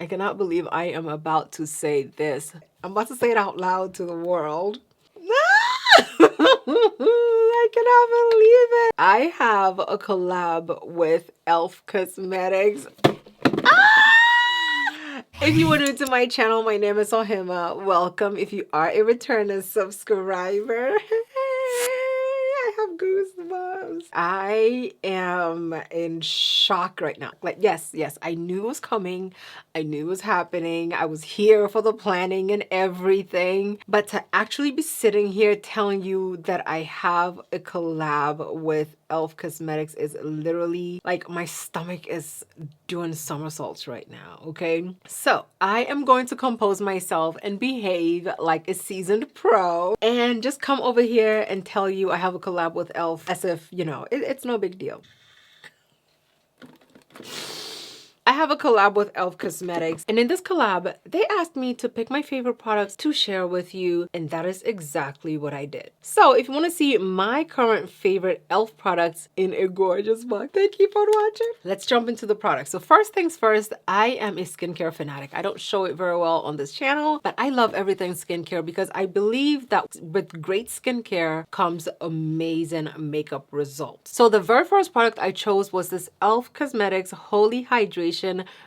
I cannot believe I am about to say this. I'm about to say it out loud to the world. I cannot believe it. I have a collab with e.l.f. Cosmetics. If you are new to my channel, my name is Ohemaa. Welcome if you are a returning subscriber. I have goosebumps. I am in shock right now. Like, yes, I knew it was coming. I knew it was happening. I was here for the planning and everything. But to actually be sitting here telling you that I have a collab with e.l.f. Cosmetics is literally like my stomach is doing somersaults right now, okay? So I am going to compose myself and behave like a seasoned pro and just come over here and tell you I have a collab with e.l.f. as if, you know, it's no big deal. I have a collab with e.l.f. Cosmetics, and in this collab, they asked me to pick my favorite products to share with you, and that is exactly what I did. So if you want to see my current favorite e.l.f. products in a gorgeous mug, then keep on watching. Let's jump into the products. So first things first, I am a skincare fanatic. I don't show it very well on this channel, but I love everything skincare because I believe that with great skincare comes amazing makeup results. So the very first product I chose was this e.l.f. Cosmetics Holy Hydration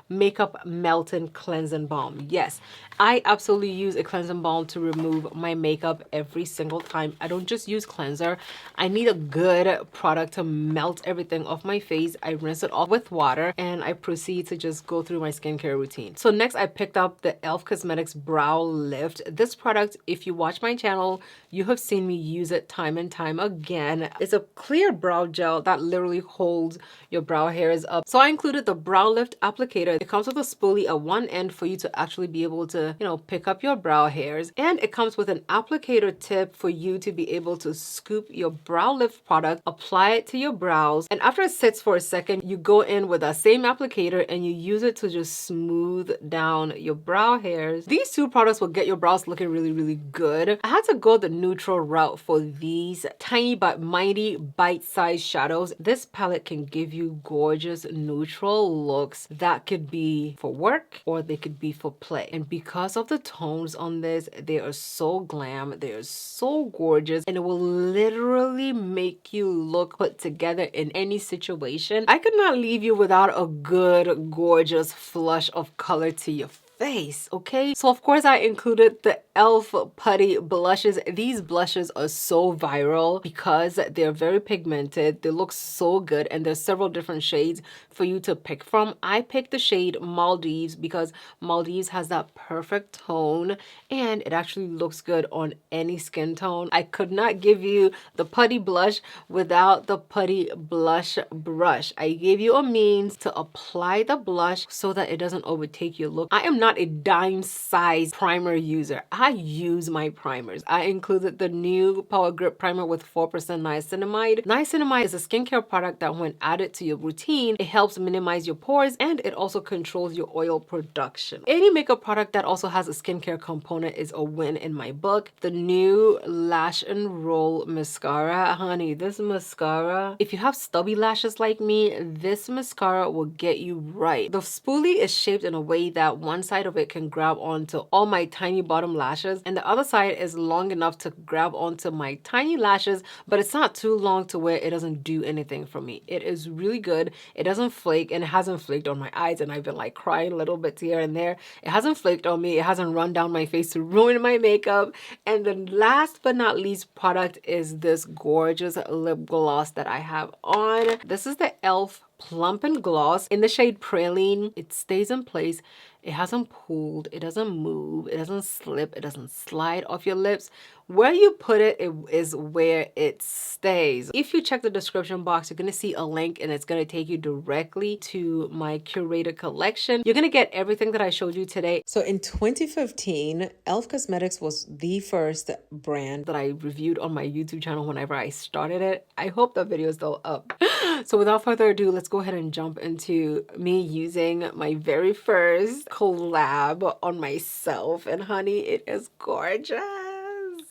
Makeup Melting Cleansing Balm. Yes, I absolutely use a cleansing balm to remove my makeup every single time. I don't just use cleanser. I need a good product to melt everything off my face. I rinse it off with water and I proceed to just go through my skincare routine. So next I picked up the e.l.f. Cosmetics Brow Lift. This product, if you watch my channel, you have seen me use it time and time again. It's a clear brow gel that literally holds your brow hairs up. So I included the Brow Lift applicator. It comes with a spoolie at one end for you to actually be able to, you know, pick up your brow hairs. And it comes with an applicator tip for you to be able to scoop your Brow Lift product, apply it to your brows. And after it sits for a second, you go in with that same applicator and you use it to just smooth down your brow hairs. These two products will get your brows looking really, really good. I had to go the neutral route for these tiny but mighty bite-sized shadows. This palette can give you gorgeous neutral looks that could be for work or they could be for play. And because of the tones on this, they are so glam, they are so gorgeous, and it will literally make you look put together in any situation. I could not leave you without a good, gorgeous flush of color to your face, okay? So of course I included the e.l.f. Putty Blushes. These blushes are so viral because they're very pigmented. They look so good and there's several different shades for you to pick from. I picked the shade Maldives because Maldives has that perfect tone and it actually looks good on any skin tone. I could not give you the Putty Blush without the Putty Blush brush. I gave you a means to apply the blush so that it doesn't overtake your look. I am not a dime size primer user. I use my primers. I included the new Power Grip Primer with 4% niacinamide. Niacinamide is a skincare product that when added to your routine, it helps minimize your pores and it also controls your oil production. Any makeup product that also has a skincare component is a win in my book. The new Lash and Roll Mascara. Honey, this mascara, if you have stubby lashes like me, this mascara will get you right. The spoolie is shaped in a way that one side of it can grab onto all my tiny bottom lashes and the other side is long enough to grab onto my tiny lashes, but it's not too long to where it doesn't do anything for me. It is really good. It doesn't flake and it hasn't flaked on my eyes and I've been like crying a little bit here and there. It hasn't flaked on me. It hasn't run down my face to ruin my makeup. And the last but not least product is this gorgeous lip gloss that I have on. This is the e.l.f. Plumping Gloss in the shade Praline. It stays in place. It hasn't pulled, it doesn't move, it doesn't slip, it doesn't slide off your lips. Where you put it, it is where it stays. If you check the description box, you're gonna see a link and it's gonna take you directly to my curated collection. You're gonna get everything that I showed you today. So in 2015, e.l.f. Cosmetics was the first brand that I reviewed on my YouTube channel whenever I started it. I hope that video is still up. So without further ado, let's go ahead and jump into me using my very first collab on myself. And honey, it is gorgeous.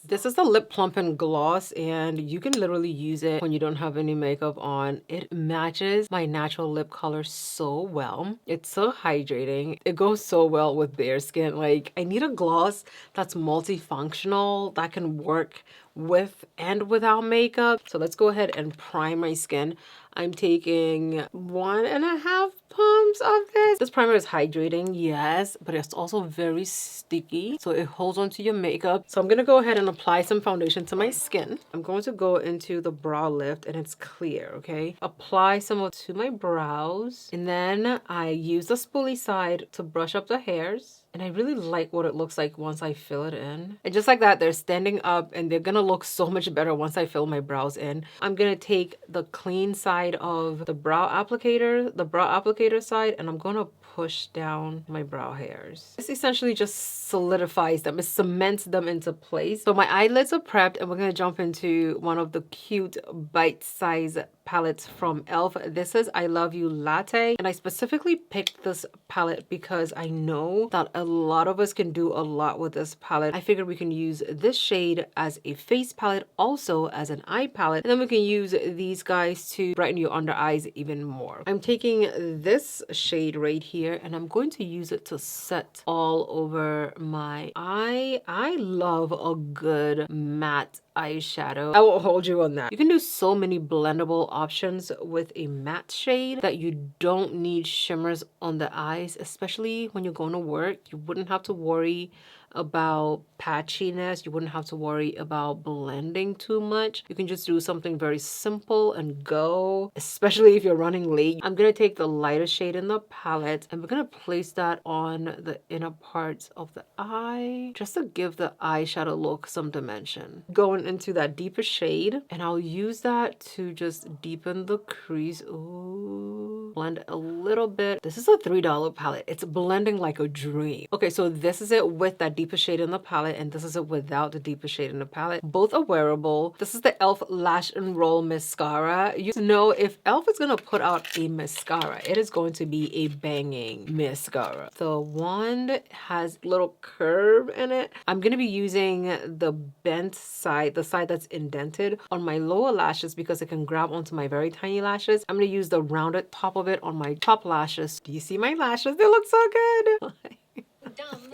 This is the Lip Plumping Gloss, and you can literally use it when you don't have any makeup on. It matches my natural lip color so well. It's so hydrating. It goes so well with bare skin. Like, I need a gloss that's multifunctional, that can work with and without makeup. So let's go ahead and prime my skin. I'm taking 1.5 pumps of this. This primer is hydrating, yes, but it's also very sticky, so it holds onto your makeup. So I'm gonna go ahead and apply some foundation to my skin. I'm going to go into the brow lift, and it's clear, okay? Apply some of it to my brows, and then I use the spoolie side to brush up the hairs. And I really like what it looks like once I fill it in. And just like that, they're standing up, and they're gonna look so much better once I fill my brows in. I'm gonna take the clean side of the brow applicator side, and I'm gonna push down my brow hairs. This essentially just solidifies them. It cements them into place. So my eyelids are prepped, and we're gonna jump into one of the cute bite-size palettes from e.l.f. This is I Love You Latte, and I specifically picked this palette because I know that a lot of us can do a lot with this palette. I figured we can use this shade as a face palette, also as an eye palette, and then we can use these guys to brighten your under eyes even more. I'm taking this shade right here, and I'm going to use it to set all over my eye. I love a good matte eyeshadow. I will hold you on that. You can do so many blendable options with a matte shade that you don't need shimmers on the eyes, especially when you're going to work. You wouldn't have to worry about patchiness. You wouldn't have to worry about blending too much. You can just do something very simple and go, especially if you're running late. I'm gonna take the lightest shade in the palette, and we're gonna place that on the inner parts of the eye just to give the eyeshadow look some dimension. Going into that deeper shade, and I'll use that to just deepen the crease. Ooh, blend a little bit. This is a $3 palette. It's blending like a dream. Okay, so this is it with that deeper shade in the palette, and this is it without the deeper shade in the palette. Both are wearable. This is the e.l.f. Lash and Roll Mascara. You know, if e.l.f. is gonna put out a mascara, it is going to be a banging mascara. The wand has a little curve in it. I'm gonna be using the bent side, the side that's indented, on my lower lashes because it can grab onto my very tiny lashes. I'm gonna use the rounded top of it on my top lashes. Do you see my lashes? They look so good.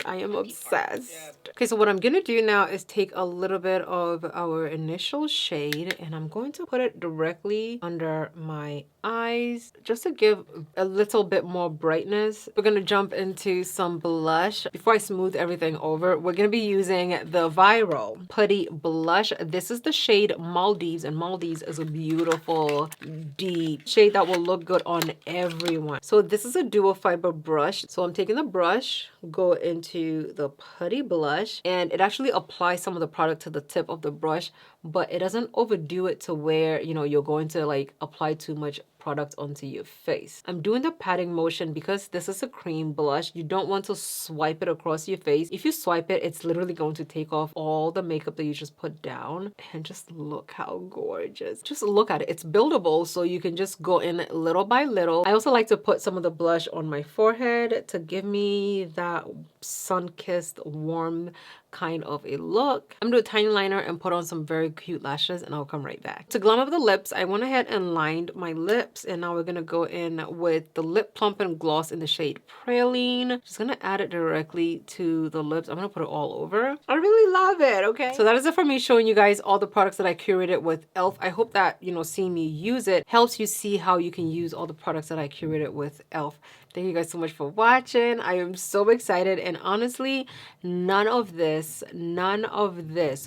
I am obsessed. Okay, so what I'm gonna do now is take a little bit of our initial shade, and I'm going to put it directly under my eyes just to give a little bit more brightness. We're gonna jump into some blush. Before I smooth everything over, we're gonna be using the viral Putty Blush. This is the shade Maldives, and Maldives is a beautiful deep shade that will look good on everyone. So this is a dual fiber brush. So I'm taking the brush, go into the Putty Blush, and it actually applies some of the product to the tip of the brush, but it doesn't overdo it to where, you know, you're going to like apply too much product onto your face. I'm doing the patting motion because this is a cream blush. You don't want to swipe it across your face. If you swipe it, it's literally going to take off all the makeup that you just put down. And just look how gorgeous. Just look at it. It's buildable, so you can just go in little by little. I also like to put some of the blush on my forehead to give me that sun-kissed, warm kind of a look. I'm gonna do a tiny liner and put on some very cute lashes, and I'll come right back. To glam up the lips, I went ahead and lined my lips, and now we're gonna go in with the Lip Plumping Gloss in the shade Praline. Just gonna add it directly to the lips. I'm gonna put it all over. I really love it, okay? So that is it for me showing you guys all the products that I curated with e.l.f. I hope that, you know, seeing me use it helps you see how you can use all the products that I curated with e.l.f. Thank you guys so much for watching. I am so excited, and honestly, none of this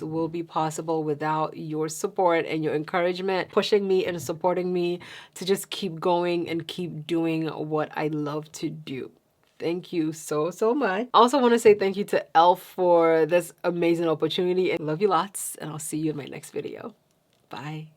will be possible without your support and your encouragement, pushing me and supporting me to just keep going and keep doing what I love to do. Thank you so much. I also want to say thank you to e.l.f. for this amazing opportunity, and love you lots, and I'll see you in my next video. Bye.